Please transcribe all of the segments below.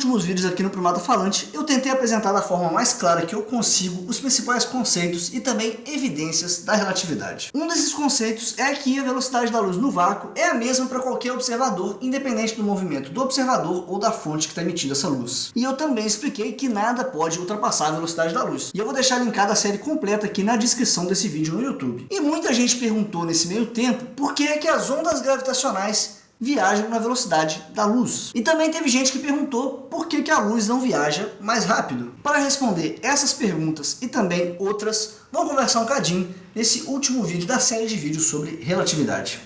últimos vídeos aqui no Primata Falante, eu tentei apresentar da forma mais clara que eu consigo os principais conceitos e também evidências da relatividade. Um desses conceitos é que a velocidade da luz no vácuo é a mesma para qualquer observador, independente do movimento do observador ou da fonte que está emitindo essa luz. E eu também expliquei que nada pode ultrapassar a velocidade da luz. E eu vou deixar linkada a série completa aqui na descrição desse vídeo no YouTube. E muita gente perguntou nesse meio tempo por que é que as ondas gravitacionais viajam na velocidade da luz. E também teve gente que perguntou por que a luz não viaja mais rápido. Para responder essas perguntas e também outras, vamos conversar um cadinho nesse último vídeo da série de vídeos sobre relatividade.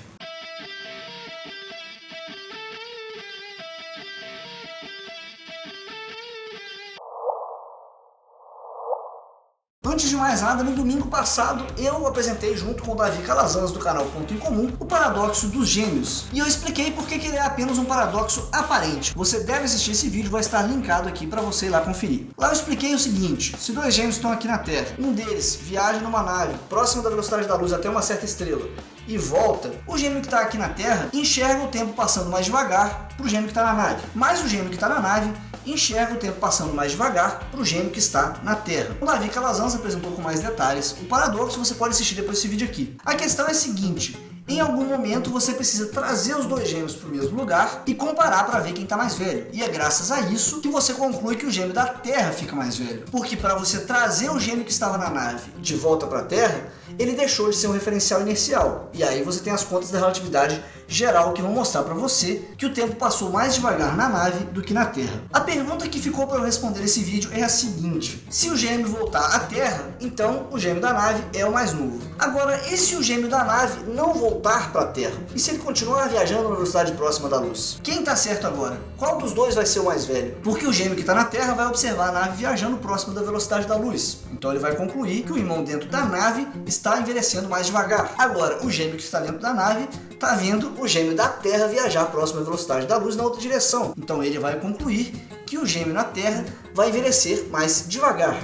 Antes de mais nada, no domingo passado, eu apresentei junto com o Davi Calazans do canal Ponto em Comum o paradoxo dos gêmeos. E eu expliquei por que ele é apenas um paradoxo aparente. Você deve assistir esse vídeo, vai estar linkado aqui para você ir lá conferir. Lá eu expliquei o seguinte: se dois gêmeos estão aqui na Terra, um deles viaja numa nave próxima da velocidade da luz até uma certa estrela e volta, o gêmeo que está aqui na Terra enxerga o tempo passando mais devagar para o gêmeo que está na nave. Mas o gêmeo que está na nave enxerga o tempo passando mais devagar para o gêmeo que está na Terra. O Davi Calazans apresentou com mais detalhes o paradoxo, você pode assistir depois desse vídeo aqui. A questão é a seguinte: em algum momento você precisa trazer os dois gêmeos para o mesmo lugar e comparar para ver quem está mais velho. E é graças a isso que você conclui que o gêmeo da Terra fica mais velho. Porque para você trazer o gêmeo que estava na nave de volta para a Terra, ele deixou de ser um referencial inercial. E aí você tem as contas da relatividade geral que vão mostrar para você que o tempo passou mais devagar na nave do que na Terra. A pergunta que ficou para eu responder nesse vídeo é a seguinte: se o gêmeo voltar à Terra, então o gêmeo da nave é o mais novo. Agora, e se o gêmeo da nave não voltar para a Terra? E se ele continuar viajando na velocidade próxima da luz? Quem está certo agora? Qual dos dois vai ser o mais velho? Porque o gêmeo que está na Terra vai observar a nave viajando próximo da velocidade da luz. Então ele vai concluir que o irmão dentro da nave está envelhecendo mais devagar. Agora, o gêmeo que está dentro da nave está vendo o gêmeo da Terra viajar próximo à velocidade da luz na outra direção. Então ele vai concluir que o gêmeo na Terra vai envelhecer mais devagar.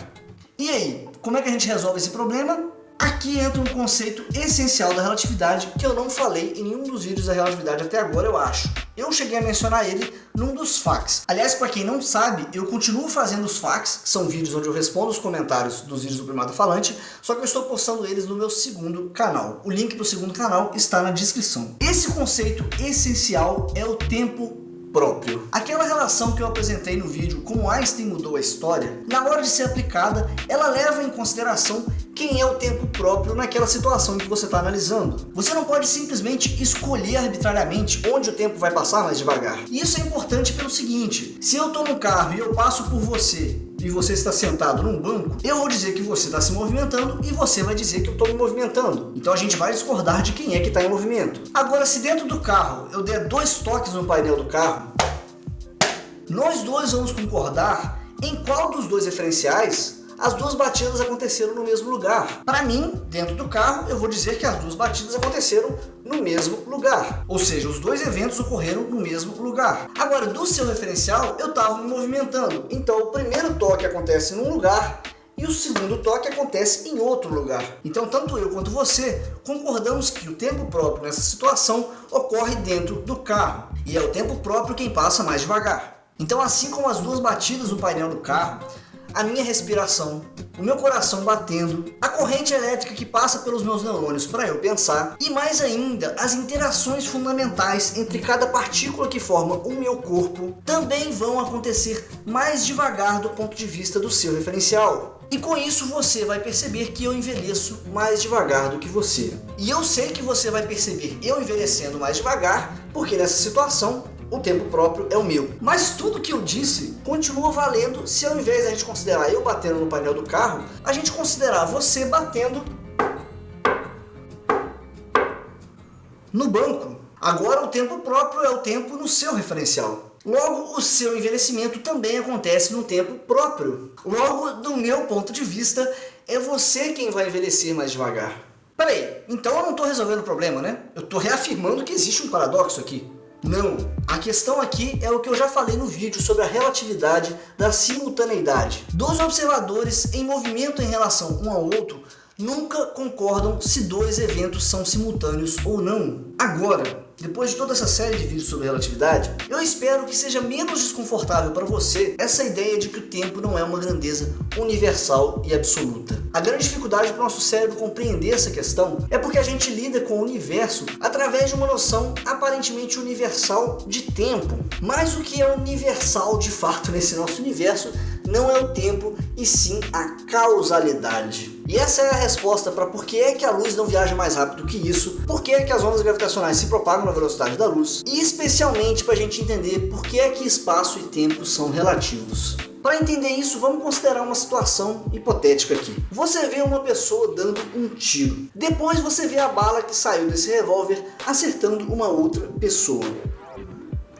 E aí, como é que a gente resolve esse problema? Aqui entra um conceito essencial da relatividade que eu não falei em nenhum dos vídeos da relatividade até agora, eu acho. Eu cheguei a mencionar ele num dos FAQs. Aliás, para quem não sabe, eu continuo fazendo os FAQs, são vídeos onde eu respondo os comentários dos vídeos do Primata Falante, só que eu estou postando eles no meu segundo canal. O link para o segundo canal está na descrição. Esse conceito essencial é o tempo próprio. Aquela relação que eu apresentei no vídeo como Einstein mudou a história, na hora de ser aplicada, ela leva em consideração quem é o tempo próprio naquela situação que você está analisando. Você não pode simplesmente escolher arbitrariamente onde o tempo vai passar mais devagar. E isso é importante pelo seguinte: se eu estou no carro e eu passo por você e você está sentado num banco, eu vou dizer que você está se movimentando e você vai dizer que eu estou me movimentando. Então a gente vai discordar de quem é que está em movimento. Agora, se dentro do carro eu der 2 toques no painel do carro, nós dois vamos concordar em qual dos dois referenciais as duas batidas aconteceram no mesmo lugar. Para mim, dentro do carro, eu vou dizer que as duas batidas aconteceram no mesmo lugar. Ou seja, os dois eventos ocorreram no mesmo lugar. Agora, do seu referencial, eu estava me movimentando. Então, o primeiro toque acontece num lugar e o segundo toque acontece em outro lugar. Então, tanto eu quanto você concordamos que o tempo próprio nessa situação ocorre dentro do carro. E é o tempo próprio quem passa mais devagar. Então, assim como as duas batidas no painel do carro, a minha respiração, o meu coração batendo, a corrente elétrica que passa pelos meus neurônios para eu pensar, e mais ainda, as interações fundamentais entre cada partícula que forma o meu corpo, também vão acontecer mais devagar do ponto de vista do seu referencial. E com isso você vai perceber que eu envelheço mais devagar do que você. E eu sei que você vai perceber eu envelhecendo mais devagar, porque nessa situação o tempo próprio é o meu. Mas tudo que eu disse continua valendo se ao invés de a gente considerar eu batendo no painel do carro, a gente considerar você batendo no banco. Agora o tempo próprio é o tempo no seu referencial. Logo, o seu envelhecimento também acontece no tempo próprio. Logo, do meu ponto de vista, é você quem vai envelhecer mais devagar. Peraí, então eu não estou resolvendo o problema, né? Eu estou reafirmando que existe um paradoxo aqui. Não, a questão aqui é o que eu já falei no vídeo sobre a relatividade da simultaneidade. Dois observadores em movimento em relação um ao outro nunca concordam se dois eventos são simultâneos ou não. Agora, depois de toda essa série de vídeos sobre relatividade, eu espero que seja menos desconfortável para você essa ideia de que o tempo não é uma grandeza universal e absoluta. A grande dificuldade para o nosso cérebro compreender essa questão é porque a gente lida com o universo através de uma noção aparentemente universal de tempo. Mas o que é universal de fato nesse nosso universo não é o tempo, e sim a causalidade. E essa é a resposta para por que é que a luz não viaja mais rápido que isso, por que é que as ondas gravitacionais se propagam na velocidade da luz, e especialmente para a gente entender por que é que espaço e tempo são relativos. Para entender isso, vamos considerar uma situação hipotética aqui. Você vê uma pessoa dando um tiro. Depois você vê a bala que saiu desse revólver acertando uma outra pessoa.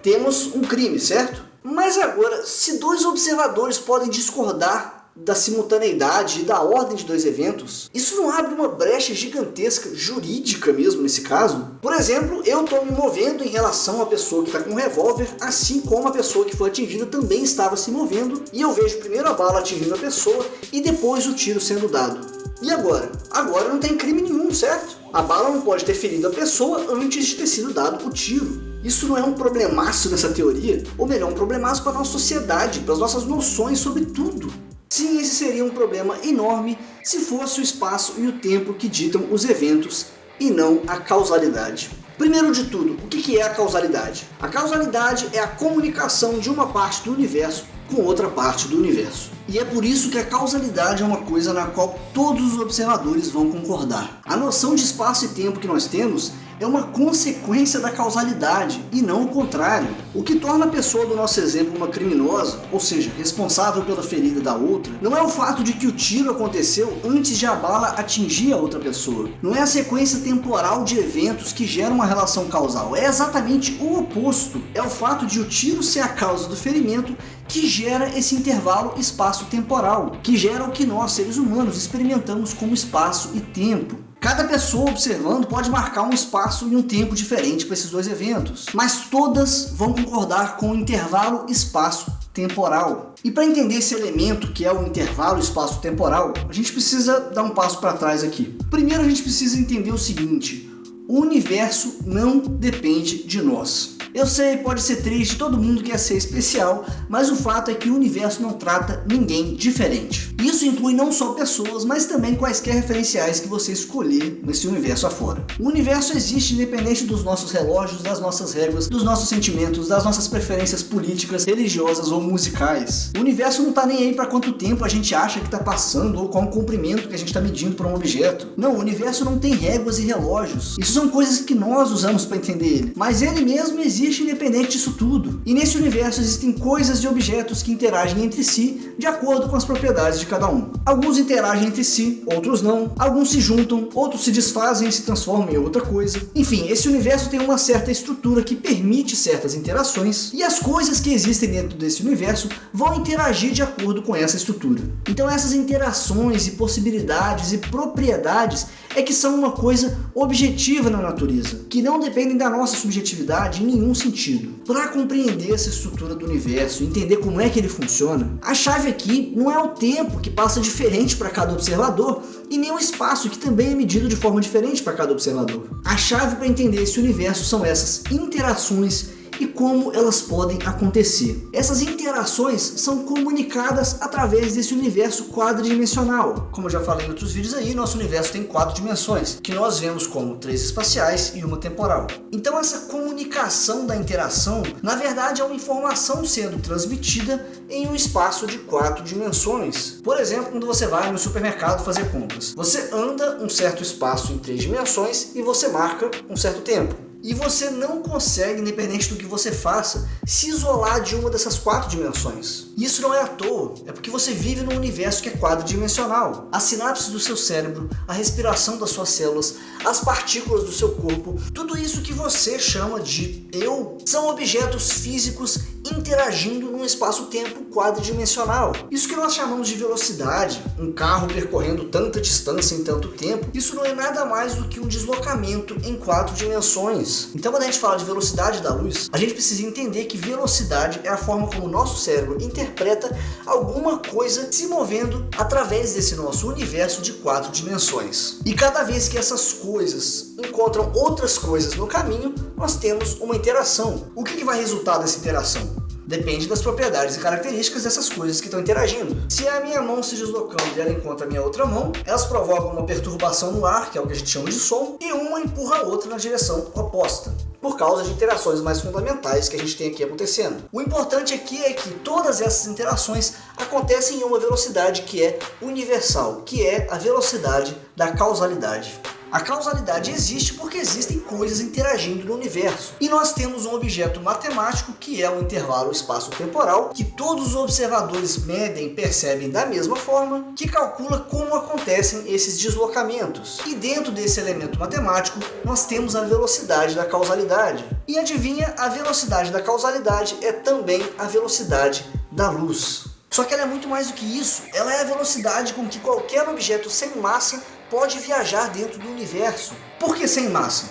Temos um crime, certo? Mas agora, se dois observadores podem discordar da simultaneidade e da ordem de dois eventos, isso não abre uma brecha gigantesca, jurídica mesmo nesse caso? Por exemplo, eu estou me movendo em relação à pessoa que está com um revólver, assim como a pessoa que foi atingida também estava se movendo, e eu vejo primeiro a bala atingindo a pessoa e depois o tiro sendo dado. E agora? Agora não tem crime nenhum, certo? A bala não pode ter ferido a pessoa antes de ter sido dado o tiro. Isso não é um problemaço nessa teoria? Ou melhor, um problemaço para a nossa sociedade, para as nossas noções sobre tudo. Sim, esse seria um problema enorme se fosse o espaço e o tempo que ditam os eventos e não a causalidade. Primeiro de tudo, o que é a causalidade? A causalidade é a comunicação de uma parte do universo com outra parte do universo. E é por isso que a causalidade é uma coisa na qual todos os observadores vão concordar. A noção de espaço e tempo que nós temos é uma consequência da causalidade e não o contrário. O que torna a pessoa do nosso exemplo uma criminosa, ou seja, responsável pela ferida da outra, não é o fato de que o tiro aconteceu antes de a bala atingir a outra pessoa. Não é a sequência temporal de eventos que gera uma relação causal. É exatamente o oposto. É o fato de o tiro ser a causa do ferimento que gera esse intervalo espaço-temporal, que gera o que nós, seres humanos, experimentamos como espaço e tempo. Cada pessoa observando pode marcar um espaço e um tempo diferente para esses dois eventos, mas todas vão concordar com o intervalo espaço-temporal. E para entender esse elemento que é o intervalo espaço-temporal, a gente precisa dar um passo para trás aqui. Primeiro a gente precisa entender o seguinte: o universo não depende de nós. Eu sei, pode ser triste, todo mundo quer ser especial, mas o fato é que o universo não trata ninguém diferente. Isso inclui não só pessoas, mas também quaisquer referenciais que você escolher nesse universo afora. O universo existe independente dos nossos relógios, das nossas regras, dos nossos sentimentos, das nossas preferências políticas, religiosas ou musicais. O universo não está nem aí para quanto tempo a gente acha que está passando ou qual o comprimento que a gente está medindo para um objeto. Não, o universo não tem réguas e relógios. Isso são coisas que nós usamos para entender ele, mas ele mesmo existe independente disso tudo. E nesse universo existem coisas e objetos que interagem entre si de acordo com as propriedades de cada um. Alguns interagem entre si, outros não. Alguns se juntam, outros se desfazem e se transformam em outra coisa. Enfim, esse universo tem uma certa estrutura que permite certas interações, e as coisas que existem dentro desse universo vão interagir de acordo com essa estrutura. Então essas interações e possibilidades e propriedades é que são uma coisa objetiva na natureza, que não dependem da nossa subjetividade em nenhum sentido. Para compreender essa estrutura do universo, entender como é que ele funciona, a chave aqui não é o tempo, que passa diferente para cada observador, e nem o espaço, que também é medido de forma diferente para cada observador. A chave para entender esse universo são essas interações e como elas podem acontecer. Essas interações são comunicadas através desse universo quadridimensional. Como eu já falei em outros vídeos aí, nosso universo tem 4 dimensões, que nós vemos como 3 espaciais e uma temporal. Então essa comunicação da interação, na verdade, é uma informação sendo transmitida em um espaço de 4 dimensões. Por exemplo, quando você vai no supermercado fazer compras, você anda um certo espaço em 3 dimensões e você marca um certo tempo. E você não consegue, independente do que você faça, se isolar de uma dessas 4 dimensões. E isso não é à toa, é porque você vive num universo que é quadridimensional. As sinapses do seu cérebro, a respiração das suas células, as partículas do seu corpo, tudo isso que você chama de eu, são objetos físicos interagindo num espaço-tempo quadridimensional. Isso que nós chamamos de velocidade, um carro percorrendo tanta distância em tanto tempo, isso não é nada mais do que um deslocamento em 4 dimensões. Então, quando a gente fala de velocidade da luz, a gente precisa entender que velocidade é a forma como o nosso cérebro interpreta alguma coisa se movendo através desse nosso universo de 4 dimensões. E cada vez que essas coisas encontram outras coisas no caminho, nós temos uma interação. O que vai resultar dessa interação? Depende das propriedades e características dessas coisas que estão interagindo. Se é a minha mão se deslocando e ela encontra a minha outra mão, elas provocam uma perturbação no ar, que é o que a gente chama de som, e uma empurra a outra na direção oposta, por causa de interações mais fundamentais que a gente tem aqui acontecendo. O importante aqui é que todas essas interações acontecem em uma velocidade que é universal, que é a velocidade da causalidade. A causalidade existe porque existem coisas interagindo no universo. E nós temos um objeto matemático que é o intervalo espaço-temporal, que todos os observadores medem e percebem da mesma forma, que calcula como acontecem esses deslocamentos. E dentro desse elemento matemático, nós temos a velocidade da causalidade. E adivinha, a velocidade da causalidade é também a velocidade da luz. Só que ela é muito mais do que isso. Ela é a velocidade com que qualquer objeto sem massa pode viajar dentro do universo. Por que sem massa?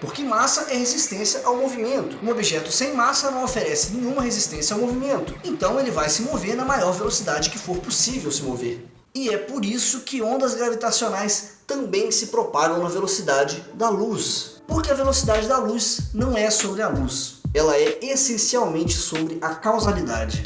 Porque massa é resistência ao movimento. Um objeto sem massa não oferece nenhuma resistência ao movimento. Então ele vai se mover na maior velocidade que for possível se mover. E é por isso que ondas gravitacionais também se propagam na velocidade da luz. Porque a velocidade da luz não é sobre a luz. Ela é essencialmente sobre a causalidade.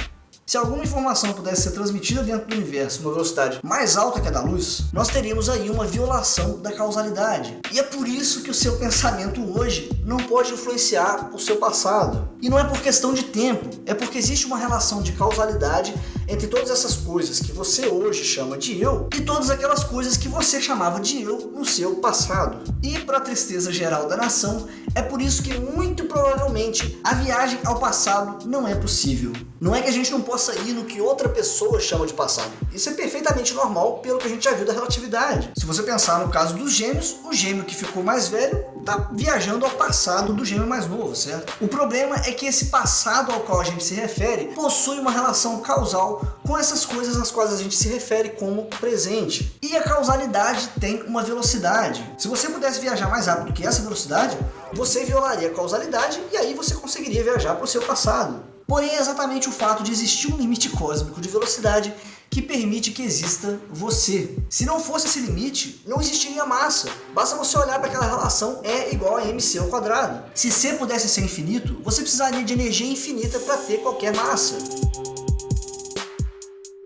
Se alguma informação pudesse ser transmitida dentro do universo numa velocidade mais alta que a da luz, nós teríamos aí uma violação da causalidade. E é por isso que o seu pensamento hoje não pode influenciar o seu passado. E não é por questão de tempo, é porque existe uma relação de causalidade entre todas essas coisas que você hoje chama de eu e todas aquelas coisas que você chamava de eu no seu passado. E para a tristeza geral da nação, é por isso que muito provavelmente a viagem ao passado não é possível. Não é que a gente não possa ir no que outra pessoa chama de passado. Isso é perfeitamente normal pelo que a gente já viu da relatividade. Se você pensar no caso dos gêmeos, o gêmeo que ficou mais velho está viajando ao passado do gêmeo mais novo, certo? O problema é que esse passado ao qual a gente se refere possui uma relação causal com essas coisas às quais a gente se refere como presente. E a causalidade tem uma velocidade. Se você pudesse viajar mais rápido que essa velocidade, você violaria a causalidade e aí você conseguiria viajar para o seu passado. Porém, é exatamente o fato de existir um limite cósmico de velocidade que permite que exista você. Se não fosse esse limite, não existiria massa. Basta você olhar para aquela relação E igual a mc ao quadrado. Se C pudesse ser infinito, você precisaria de energia infinita para ter qualquer massa.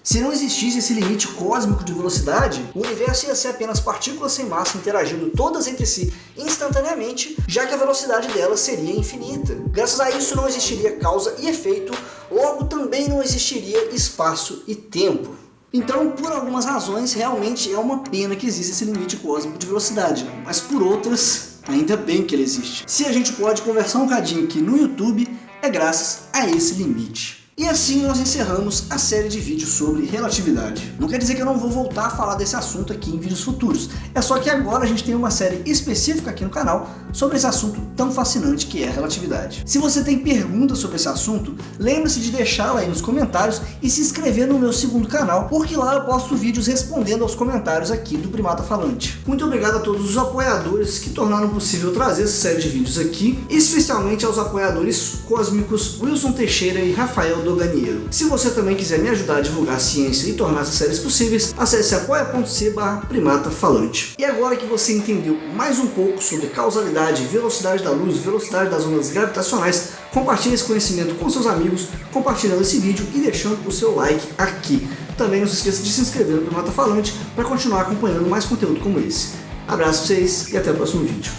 Se não existisse esse limite cósmico de velocidade, o universo ia ser apenas partículas sem massa interagindo todas entre si instantaneamente, já que a velocidade delas seria infinita. Graças a isso não existiria causa e efeito, logo também não existiria espaço e tempo. Então, por algumas razões, realmente é uma pena que exista esse limite cósmico de velocidade, mas por outras, ainda bem que ele existe. Se a gente pode conversar um bocadinho aqui no YouTube, é graças a esse limite. E assim nós encerramos a série de vídeos sobre relatividade. Não quer dizer que eu não vou voltar a falar desse assunto aqui em vídeos futuros. É só que agora a gente tem uma série específica aqui no canal sobre esse assunto tão fascinante que é a relatividade. Se você tem perguntas sobre esse assunto, lembre-se de deixá-la aí nos comentários e se inscrever no meu segundo canal, porque lá eu posto vídeos respondendo aos comentários aqui do Primata Falante. Muito obrigado a todos os apoiadores que tornaram possível trazer essa série de vídeos aqui, especialmente aos apoiadores cósmicos Wilson Teixeira e Rafael Doganiero. Se você também quiser me ajudar a divulgar a ciência e tornar essas séries possíveis, acesse apoia.se/Primata Falante. E agora que você entendeu mais um pouco sobre causalidade, velocidade da luz, velocidade das ondas gravitacionais, compartilhe esse conhecimento com seus amigos, compartilhando esse vídeo e deixando o seu like aqui. Também não se esqueça de se inscrever no Primata Falante para continuar acompanhando mais conteúdo como esse. Abraço pra vocês e até o próximo vídeo.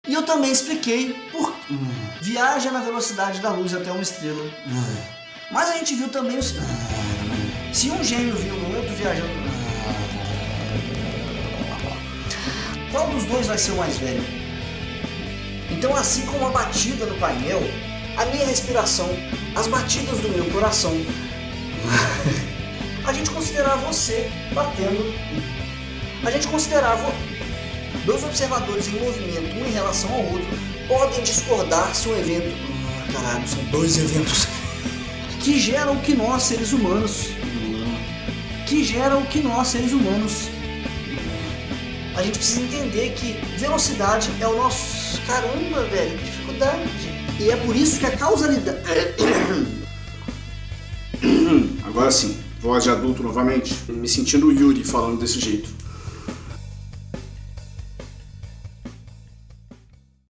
E eu também expliquei por viaja na velocidade da luz até uma estrela. Mas a gente viu também os... Se um gêmeo viu o outro viajando... Qual dos dois vai ser o mais velho? Então, assim como a batida no painel, a minha respiração, as batidas do meu coração, a gente considerava você batendo. A gente considerava dois observadores em movimento, um em relação ao outro, podem discordar se um evento... Caralho, são dois eventos que geram o que nós, seres humanos... A gente precisa entender que velocidade é o nosso... Caramba, velho, que dificuldade. E é por isso que a causalidade... Agora sim, voz de adulto novamente, me sentindo o Yuri falando desse jeito.